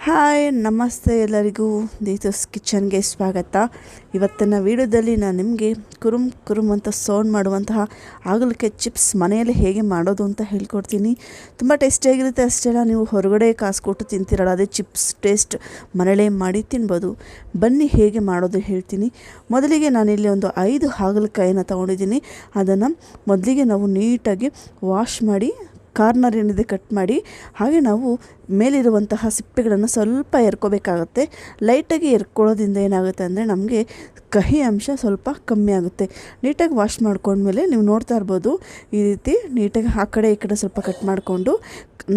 Hi ನಮಸ್ತೆ ಎಲ್ಲರಿಗೂ ದೀತಸ್ ಕಿಚನ್ಗೆ ಸ್ವಾಗತ. ಇವತ್ತಿನ ವಿಡಿಯೋದಲ್ಲಿ ನಾನು ನಿಮಗೆ ಕುರುಮ್ ಅಂತ ಸೌಂಡ್ ಮಾಡುವಂತಹ ಹಾಗಲಕಾಯಿ ಚಿಪ್ಸ್ ಮನೆಯಲ್ಲಿ ಹೇಗೆ ಮಾಡೋದು ಅಂತ ಹೇಳ್ಕೊಡ್ತೀನಿ. ತುಂಬ ಟೇಸ್ಟಿಯಾಗಿರುತ್ತೆ. ಅಷ್ಟೇ ಅಲ್ಲ, ನೀವು ಹೊರಗಡೆ ಕಾಸು ಕೊಟ್ಟು ತಿಂತಿರಲ್ಲ, ಅದೇ ಚಿಪ್ಸ್ ಟೇಸ್ಟ್ ಮನೆಯಲ್ಲೇ ಮಾಡಿ ತಿನ್ಬೋದು. ಬನ್ನಿ ಹೇಗೆ ಮಾಡೋದು ಹೇಳ್ತೀನಿ. ಮೊದಲಿಗೆ ನಾನಿಲ್ಲಿ ಒಂದು 5 ಹಾಗಲಕಾಯಿನ ತೊಗೊಂಡಿದ್ದೀನಿ. ಅದನ್ನು ಮೊದಲಿಗೆ ನಾವು ನೀಟಾಗಿ ವಾಶ್ ಮಾಡಿ ಕಾರ್ನರ್ ಏನಿದೆ ಕಟ್ ಮಾಡಿ, ಹಾಗೆ ನಾವು ಮೇಲಿರುವಂತಹ ಸಿಪ್ಪೆಗಳನ್ನು ಸ್ವಲ್ಪ ಎರ್ಕೋಬೇಕಾಗುತ್ತೆ. ಲೈಟಾಗಿ ಎರ್ಕೊಳ್ಳೋದ್ರಿಂದ ಏನಾಗುತ್ತೆ ಅಂದರೆ ನಮಗೆ ಕಹಿ ಅಂಶ ಸ್ವಲ್ಪ ಕಮ್ಮಿ ಆಗುತ್ತೆ. ನೀಟಾಗಿ ವಾಶ್ ಮಾಡ್ಕೊಂಡ್ಮೇಲೆ ನೀವು ನೋಡ್ತಾ ಇರ್ಬೋದು, ಈ ರೀತಿ ನೀಟಾಗಿ ಆ ಕಡೆ ಈ ಕಡೆ ಸ್ವಲ್ಪ ಕಟ್ ಮಾಡಿಕೊಂಡು,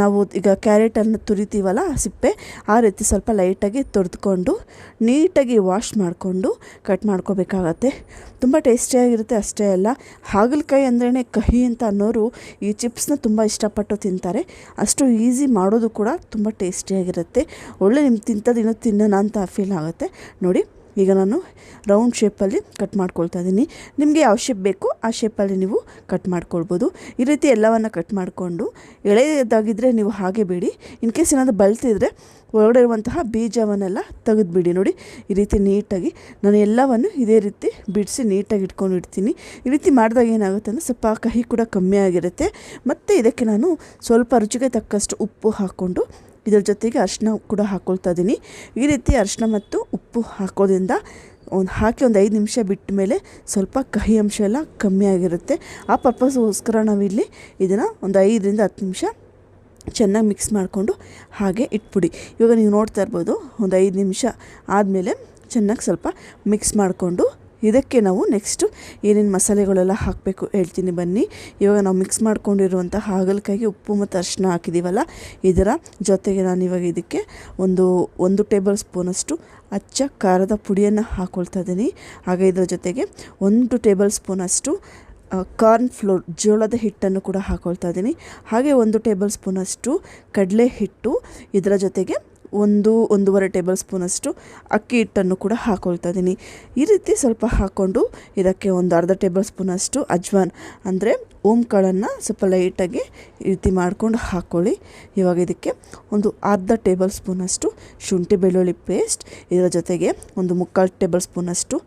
ನಾವು ಈಗ ಕ್ಯಾರೆಟನ್ನು ತುರಿತೀವಲ್ಲ ಆ ಸಿಪ್ಪೆ, ಆ ರೀತಿ ಸ್ವಲ್ಪ ಲೈಟಾಗಿ ತೊರೆದುಕೊಂಡು ನೀಟಾಗಿ ವಾಶ್ ಮಾಡಿಕೊಂಡು ಕಟ್ ಮಾಡ್ಕೋಬೇಕಾಗತ್ತೆ. ತುಂಬ ಟೇಸ್ಟಿಯಾಗಿರುತ್ತೆ. ಅಷ್ಟೇ ಅಲ್ಲ, ಹಾಗಲಕಾಯಿ ಅಂದ್ರೇ ಕಹಿ ಅಂತ ಅನ್ನೋರು ಈ ಚಿಪ್ಸ್ನ ತುಂಬ ಇಷ್ಟಪಟ್ಟು ತಿಂತಾರೆ. ಅಷ್ಟು ಈಸಿ ಮಾಡೋದು ಕೂಡ ತುಂಬ ಟೇಸ್ಟಿಯಾಗಿರುತ್ತೆ. ಒಳ್ಳೆ ನಿಮ್ಗೆ ತಿನ್ನೋದು ತಿನ್ನೋಣ ಅಂತ ಫೀಲ್ ಆಗುತ್ತೆ. ನೋಡಿ, ಈಗ ನಾನು ರೌಂಡ್ ಶೇಪಲ್ಲಿ ಕಟ್ ಮಾಡ್ಕೊಳ್ತಾ ಇದ್ದೀನಿ. ನಿಮಗೆ ಯಾವ ಶೇಪ್ ಬೇಕೋ ಆ ಶೇಪಲ್ಲಿ ನೀವು ಕಟ್ ಮಾಡ್ಕೊಳ್ಬೋದು. ಈ ರೀತಿ ಎಲ್ಲವನ್ನು ಕಟ್ ಮಾಡಿಕೊಂಡು, ಎಳೆದಾಗಿದ್ದರೆ ನೀವು ಹಾಗೆ ಬಿಡಿ. ಇನ್ ಕೇಸ್ ಏನಾದರೂ ಬಳ್ತಿದ್ರೆ ಒಳಗಡೆ ಇರುವಂತಹ ಬೀಜವನ್ನೆಲ್ಲ ತೆಗೆದುಬಿಡಿ. ನೋಡಿ, ಈ ರೀತಿ ನೀಟಾಗಿ ನಾನು ಎಲ್ಲವನ್ನು ಇದೇ ರೀತಿ ಬಿಡಿಸಿ ನೀಟಾಗಿ ಇಟ್ಕೊಂಡು ಇಡ್ತೀನಿ. ಈ ರೀತಿ ಮಾಡಿದಾಗ ಏನಾಗುತ್ತೆ ಅಂದರೆ ಸ್ವಲ್ಪ ಕಹಿ ಕೂಡ ಕಮ್ಮಿ ಆಗಿರುತ್ತೆ. ಮತ್ತು ಇದಕ್ಕೆ ನಾನು ಸ್ವಲ್ಪ ರುಚಿಗೆ ತಕ್ಕಷ್ಟು ಉಪ್ಪು ಹಾಕ್ಕೊಂಡು ಇದರ ಜೊತೆಗೆ ಅರಿಶಿನ ಕೂಡ ಹಾಕ್ಕೊಳ್ತಾ ಇದ್ದೀನಿ. ಈ ರೀತಿ ಅರಿಶಿನ ಮತ್ತು ಉಪ್ಪು ಹಾಕೋದ್ರಿಂದ ಹಾಕಿ ಒಂದು 5 ನಿಮಿಷ ಬಿಟ್ಟ ಮೇಲೆ ಸ್ವಲ್ಪ ಕಹಿ ಅಂಶ ಎಲ್ಲ ಕಮ್ಮಿ ಆಗಿರುತ್ತೆ. ಆ ಪರ್ಪಸ್ಗೋಸ್ಕರ ನಾವಿಲ್ಲಿ ಇದನ್ನು ಒಂದು 5ರಿಂದ 10 ನಿಮಿಷ ಚೆನ್ನಾಗಿ ಮಿಕ್ಸ್ ಮಾಡಿಕೊಂಡು ಹಾಗೆ ಇಟ್ಬಿಡಿ. ಇವಾಗ ನೀವು ನೋಡ್ತಾ ಇರ್ಬೋದು, ಒಂದು 5 ನಿಮಿಷ ಆದಮೇಲೆ ಚೆನ್ನಾಗಿ ಸ್ವಲ್ಪ ಮಿಕ್ಸ್ ಮಾಡಿಕೊಂಡು ಇದಕ್ಕೆ ನಾವು ನೆಕ್ಸ್ಟು ಏನೇನು ಮಸಾಲೆಗಳೆಲ್ಲ ಹಾಕಬೇಕು ಹೇಳ್ತೀನಿ ಬನ್ನಿ. ಇವಾಗ ನಾವು ಮಿಕ್ಸ್ ಮಾಡ್ಕೊಂಡಿರುವಂಥ ಹಾಗಲಕಾಯಿಗೆ ಉಪ್ಪು ಮತ್ತು ಅರಿಶಿನ ಹಾಕಿದ್ದೀವಲ್ಲ, ಇದರ ಜೊತೆಗೆ ನಾನು ಇವಾಗ ಇದಕ್ಕೆ ಒಂದು ಟೇಬಲ್ ಸ್ಪೂನಷ್ಟು ಅಚ್ಚ ಖಾರದ ಪುಡಿಯನ್ನು ಹಾಕ್ಕೊಳ್ತಾ ಇದ್ದೀನಿ. ಹಾಗೆ ಇದರ ಜೊತೆಗೆ 1 ಟೇಬಲ್ ಸ್ಪೂನಷ್ಟು ಕಾರ್ನ್ ಫ್ಲೋರ್ ಜೋಳದ ಹಿಟ್ಟನ್ನು ಕೂಡ ಹಾಕ್ಕೊಳ್ತಾ ಇದ್ದೀನಿ. ಹಾಗೆ 1 ಟೇಬಲ್ ಸ್ಪೂನಷ್ಟು ಕಡಲೆ ಹಿಟ್ಟು, ಇದರ ಜೊತೆಗೆ 1-1.5 ಟೇಬಲ್ ಸ್ಪೂನಷ್ಟು ಅಕ್ಕಿ ಹಿಟ್ಟನ್ನು ಕೂಡ ಹಾಕ್ಕೊಳ್ತಾ ಇದ್ದೀನಿ. ಈ ರೀತಿ ಸ್ವಲ್ಪ ಹಾಕ್ಕೊಂಡು ಇದಕ್ಕೆ ಒಂದು ಅರ್ಧ ಟೇಬಲ್ ಸ್ಪೂನಷ್ಟು ಅಜ್ವಾನ್ ಅಂದರೆ ಓಂಕಾಳನ್ನು ಸ್ವಲ್ಪ ಲೈಟಾಗಿ ಈ ರೀತಿ ಮಾಡ್ಕೊಂಡು ಹಾಕ್ಕೊಳ್ಳಿ. ಇವಾಗ ಇದಕ್ಕೆ ಒಂದು ಅರ್ಧ ಟೇಬಲ್ ಸ್ಪೂನಷ್ಟು ಶುಂಠಿ ಬೆಳ್ಳುಳ್ಳಿ ಪೇಸ್ಟ್, ಇದರ ಜೊತೆಗೆ 1/4 ಟೇಬಲ್ ಸ್ಪೂನಷ್ಟು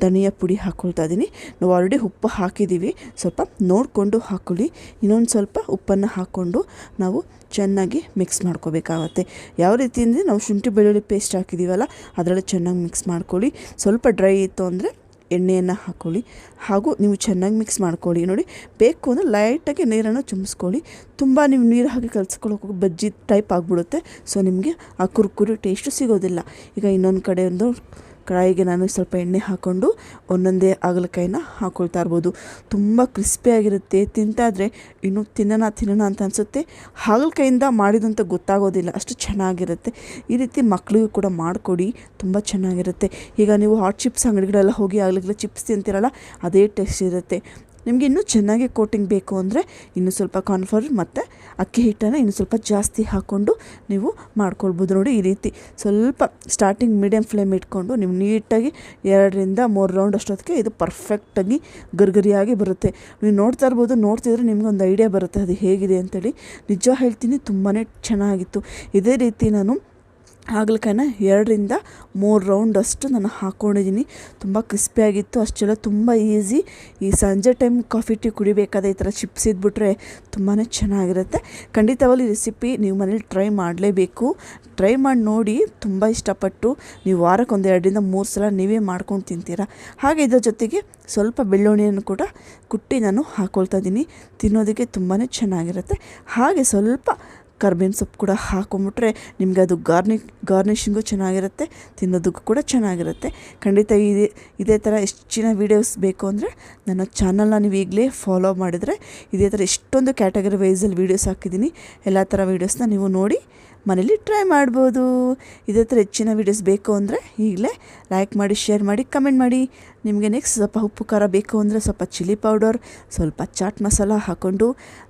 ಧನಿಯಾ ಪುಡಿ ಹಾಕ್ಕೊಳ್ತಾ ಇದ್ದೀನಿ. ನಾವು ಆಲ್ರೆಡಿ ಉಪ್ಪು ಹಾಕಿದ್ದೀವಿ, ಸ್ವಲ್ಪ ನೋಡಿಕೊಂಡು ಹಾಕ್ಕೊಳ್ಳಿ. ಇನ್ನೊಂದು ಸ್ವಲ್ಪ ಉಪ್ಪನ್ನು ಹಾಕ್ಕೊಂಡು ನಾವು ಚೆನ್ನಾಗಿ ಮಿಕ್ಸ್ ಮಾಡ್ಕೋಬೇಕಾಗತ್ತೆ. ಯಾವ ರೀತಿ ಅಂದರೆ ನಾವು ಶುಂಠಿ ಬೆಳ್ಳುಳ್ಳಿ ಪೇಸ್ಟ್ ಹಾಕಿದ್ದೀವಲ್ಲ, ಅದರಲ್ಲಿ ಚೆನ್ನಾಗಿ ಮಿಕ್ಸ್ ಮಾಡ್ಕೊಳ್ಳಿ. ಸ್ವಲ್ಪ ಡ್ರೈ ಇತ್ತು ಅಂದರೆ ಎಣ್ಣೆಯನ್ನು ಹಾಕ್ಕೊಳ್ಳಿ, ಹಾಗೂ ನೀವು ಚೆನ್ನಾಗಿ ಮಿಕ್ಸ್ ಮಾಡ್ಕೊಳ್ಳಿ. ನೋಡಿ, ಬೇಕು ಅಂದರೆ ಲೈಟಾಗಿ ನೀರನ್ನು ಚುಮ್ಸ್ಕೊಳ್ಳಿ. ತುಂಬ ನೀವು ನೀರು ಹಾಕಿ ಕಲಿಸ್ಕೊಳ್ಳೋಕೆ ಬಜ್ಜಿ ಟೈಪ್ ಆಗಿಬಿಡುತ್ತೆ. ಸೊ ನಿಮಗೆ ಆ ಕುರುಕುರು ಟೇಸ್ಟು ಸಿಗೋದಿಲ್ಲ. ಈಗ ಇನ್ನೊಂದು ಕಡೆ ಕಡಾಯಿಗೆ ನಾನು ಸ್ವಲ್ಪ ಎಣ್ಣೆ ಹಾಕ್ಕೊಂಡು ಒಂದೊಂದೇ ಹಾಗಲಕಾಯಿನ ಹಾಕ್ಕೊಳ್ತಾ ಇರ್ಬೋದು. ತುಂಬ ಕ್ರಿಸ್ಪಿಯಾಗಿರುತ್ತೆ. ತಿಂತಾದರೆ ಇನ್ನೂ ತಿನ್ನೋಣ ಅಂತ ಅನಿಸುತ್ತೆ. ಹಾಗಲಕಾಯಿಂದ ಮಾಡಿದಂತ ಗೊತ್ತಾಗೋದಿಲ್ಲ, ಅಷ್ಟು ಚೆನ್ನಾಗಿರುತ್ತೆ. ಈ ರೀತಿ ಮಕ್ಕಳಿಗೂ ಕೂಡ ಮಾಡಿಕೊಡಿ, ತುಂಬ ಚೆನ್ನಾಗಿರುತ್ತೆ. ಈಗ ನೀವು ಹಾಟ್ ಚಿಪ್ಸ್ ಅಂಗಡಿಗಳೆಲ್ಲ ಹೋಗಿ ಹಾಗಲಕಾಯಿ ಚಿಪ್ಸ್ ತಿಂತೀರಲ್ಲ, ಅದೇ ಟೇಸ್ಟ್ ಇರುತ್ತೆ. ನಿಮಗೆ ಇನ್ನೂ ಚೆನ್ನಾಗಿ ಕೋಟಿಂಗ್ ಬೇಕು ಅಂದರೆ ಇನ್ನೂ ಸ್ವಲ್ಪ ಕಾರ್ನ್ಫ್ಲವರ್ ಮತ್ತು ಅಕ್ಕಿ ಹಿಟ್ಟನ್ನು ಇನ್ನೂ ಸ್ವಲ್ಪ ಜಾಸ್ತಿ ಹಾಕ್ಕೊಂಡು ನೀವು ಮಾಡ್ಕೊಳ್ಬೋದು. ನೋಡಿ, ಈ ರೀತಿ ಸ್ವಲ್ಪ ಸ್ಟಾರ್ಟಿಂಗ್ ಮೀಡಿಯಮ್ ಫ್ಲೇಮ್ ಇಟ್ಕೊಂಡು ನೀವು ನೀಟಾಗಿ 2ರಿಂದ 3 ರೌಂಡ್ ಅಷ್ಟೊತ್ತಿಗೆ ಇದು ಪರ್ಫೆಕ್ಟಾಗಿ ಗರಿಗರಿಯಾಗಿ ಬರುತ್ತೆ. ನೀವು ನೋಡ್ತಾ ಇರ್ಬೋದು, ನೋಡ್ತಿದ್ರೆ ನಿಮ್ಗೆ ಒಂದು ಐಡಿಯಾ ಬರುತ್ತೆ ಅದು ಹೇಗಿದೆ ಅಂತೇಳಿ. ನಿಜ ಹೇಳ್ತೀನಿ, ತುಂಬಾ ಚೆನ್ನಾಗಿತ್ತು. ಇದೇ ರೀತಿ ನಾನು ಹಾಗಲಕಾಯಿನ 2ರಿಂದ 3 ರೌಂಡ್ ಅಷ್ಟು ನಾನು ಹಾಕ್ಕೊಂಡಿದ್ದೀನಿ. ತುಂಬ ಕ್ರಿಸ್ಪಿಯಾಗಿತ್ತು. ಅಷ್ಟೆಲ್ಲ ತುಂಬ ಈಸಿ. ಈ ಸಂಜೆ ಟೈಮ್ ಕಾಫಿ ಟೀ ಕುಡಿಬೇಕಾದ್ರೆ ಈ ಥರ ಚಿಪ್ಸ್ ಇದ್ಬಿಟ್ರೆ ತುಂಬಾ ಚೆನ್ನಾಗಿರುತ್ತೆ. ಖಂಡಿತವಾಗ್ಲೂ ಈ ರೆಸಿಪಿ ನೀವು ಮನೇಲಿ ಟ್ರೈ ಮಾಡಲೇಬೇಕು. ಟ್ರೈ ಮಾಡಿ ನೋಡಿ, ತುಂಬ ಇಷ್ಟಪಟ್ಟು ನೀವು ವಾರಕ್ಕೆ 2ರಿಂದ 3 ಸಲ ನೀವೇ ಮಾಡ್ಕೊಂಡು ತಿಂತೀರಾ. ಹಾಗೆ ಇದರ ಜೊತೆಗೆ ಸ್ವಲ್ಪ ಬೆಳ್ಳುಳ್ಳಿಯನ್ನು ಕೂಡ ಕುಟ್ಟಿ ನಾನು ಹಾಕ್ಕೊಳ್ತಾ ಇದ್ದೀನಿ. ತಿನ್ನೋದಕ್ಕೆ ತುಂಬಾ ಚೆನ್ನಾಗಿರುತ್ತೆ. ಹಾಗೆ ಸ್ವಲ್ಪ ಕರ್ಬೇವಿನ ಸೊಪ್ಪು ಕೂಡ ಹಾಕೊಂಬಿಟ್ರೆ ನಿಮಗೆ ಅದು ಗಾರ್ನಿಷಿಂಗು ಚೆನ್ನಾಗಿರುತ್ತೆ, ತಿನ್ನೋದಕ್ಕೂ ಕೂಡ ಚೆನ್ನಾಗಿರುತ್ತೆ. ಖಂಡಿತ ಇದೇ ಥರ ಹೆಚ್ಚಿನ ವೀಡಿಯೋಸ್ ಬೇಕು ಅಂದರೆ ನನ್ನ ಚಾನಲ್ನ ನೀವು ಈಗಲೇ ಫಾಲೋ ಮಾಡಿದರೆ ಇದೇ ಥರ ಎಷ್ಟೊಂದು ಕ್ಯಾಟಗರಿ ವೈಸಲ್ಲಿ ವೀಡಿಯೋಸ್ ಹಾಕಿದ್ದೀನಿ. ಎಲ್ಲ ಥರ ವೀಡಿಯೋಸ್ನ ನೀವು ನೋಡಿ ಮನೇಲಿ ಟ್ರೈ ಮಾಡ್ಬೋದು. ಇದೇ ಥರ ಹೆಚ್ಚಿನ ವೀಡಿಯೋಸ್ ಬೇಕು ಅಂದರೆ ಈಗಲೇ ಲೈಕ್ ಮಾಡಿ, ಶೇರ್ ಮಾಡಿ, ಕಮೆಂಟ್ ಮಾಡಿ. ನಿಮಗೆ ನೆಕ್ಸ್ಟ್ ಸ್ವಲ್ಪ ಉಪ್ಪು ಖಾರ ಬೇಕು ಅಂದರೆ ಸ್ವಲ್ಪ ಚಿಲ್ಲಿ ಪೌಡರ್, ಸ್ವಲ್ಪ ಚಾಟ್ ಮಸಾಲ ಹಾಕ್ಕೊಂಡು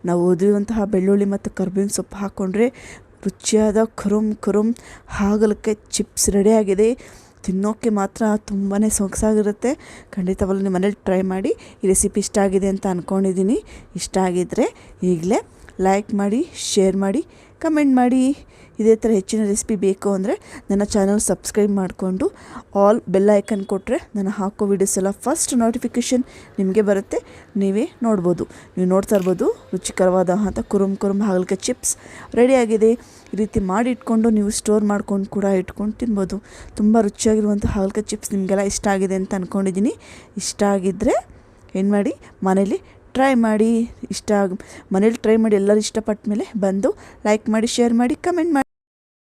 ನಾವು ಉದುರುವಂತಹ ಬೆಳ್ಳುಳ್ಳಿ ಮತ್ತು ಕರ್ಬೇವಿನ ಸೊಪ್ಪು ಹಾಕ್ಕೊಂಡ್ರೆ ರುಚಿಯಾದ ಕುರುಮ್ ಹಾಗಲಕಾಯಿ ಚಿಪ್ಸ್ ರೆಡಿಯಾಗಿದೆ. ತಿನ್ನೋಕ್ಕೆ ಮಾತ್ರ ತುಂಬಾ ಸೊಗಸಾಗಿರುತ್ತೆ. ಖಂಡಿತವಾಗ್ಲೂ ನಿಮ್ಮ ಮನೇಲಿ ಟ್ರೈ ಮಾಡಿ. ಈ ರೆಸಿಪಿ ಇಷ್ಟ ಆಗಿದೆ ಅಂತ ಅಂದ್ಕೊಂಡಿದ್ದೀನಿ. ಇಷ್ಟ ಆಗಿದ್ದರೆ ಈಗಲೇ ಲೈಕ್ ಮಾಡಿ, ಶೇರ್ ಮಾಡಿ, ಕಮೆಂಟ್ ಮಾಡಿ. ಇದೇ ಥರ ಹೆಚ್ಚಿನ ರೆಸಿಪಿ ಬೇಕು ಅಂದರೆ ನನ್ನ ಚಾನಲ್ ಸಬ್ಸ್ಕ್ರೈಬ್ ಮಾಡಿಕೊಂಡು ಆಲ್ ಬೆಲ್ ಐಕನ್ ಕೊಟ್ಟರೆ ನಾನು ಹಾಕೋ ವಿಡಿಯೋಸ್ ಎಲ್ಲ ಫಸ್ಟ್ ನೋಟಿಫಿಕೇಷನ್ ನಿಮಗೆ ಬರುತ್ತೆ, ನೀವೇ ನೋಡ್ಬೋದು. ನೀವು ನೋಡ್ತಾ ಇರ್ಬೋದು ರುಚಿಕರವಾದ ಅಂತ ಕುರುಮ್ ಹಾಗಲಕಾಯಿ ಚಿಪ್ಸ್ ರೆಡಿಯಾಗಿದೆ. ಈ ರೀತಿ ಮಾಡಿ ಇಟ್ಕೊಂಡು ನೀವು ಸ್ಟೋರ್ ಮಾಡ್ಕೊಂಡು ಕೂಡ ಇಟ್ಕೊಂಡು ತಿನ್ಬೋದು. ತುಂಬ ರುಚಿಯಾಗಿರುವಂಥ ಹಾಗಲಕಾಯಿ ಚಿಪ್ಸ್ ನಿಮಗೆಲ್ಲ ಇಷ್ಟ ಆಗಿದೆ ಅಂತ ಅಂದ್ಕೊಂಡಿದ್ದೀನಿ. ಇಷ್ಟ ಆಗಿದ್ದರೆ ಏನು ಮಾಡಿ, ಮನೇಲಿ ಟ್ರೈ ಮಾಡಿ. ಮನೇಲಿ ಟ್ರೈ ಮಾಡಿ, ಎಲ್ಲರೂ ಇಷ್ಟಪಟ್ಟ ಮೇಲೆ ಬಂದು ಲೈಕ್ ಮಾಡಿ, ಶೇರ್ ಮಾಡಿ, ಕಮೆಂಟ್ ಮಾಡಿ.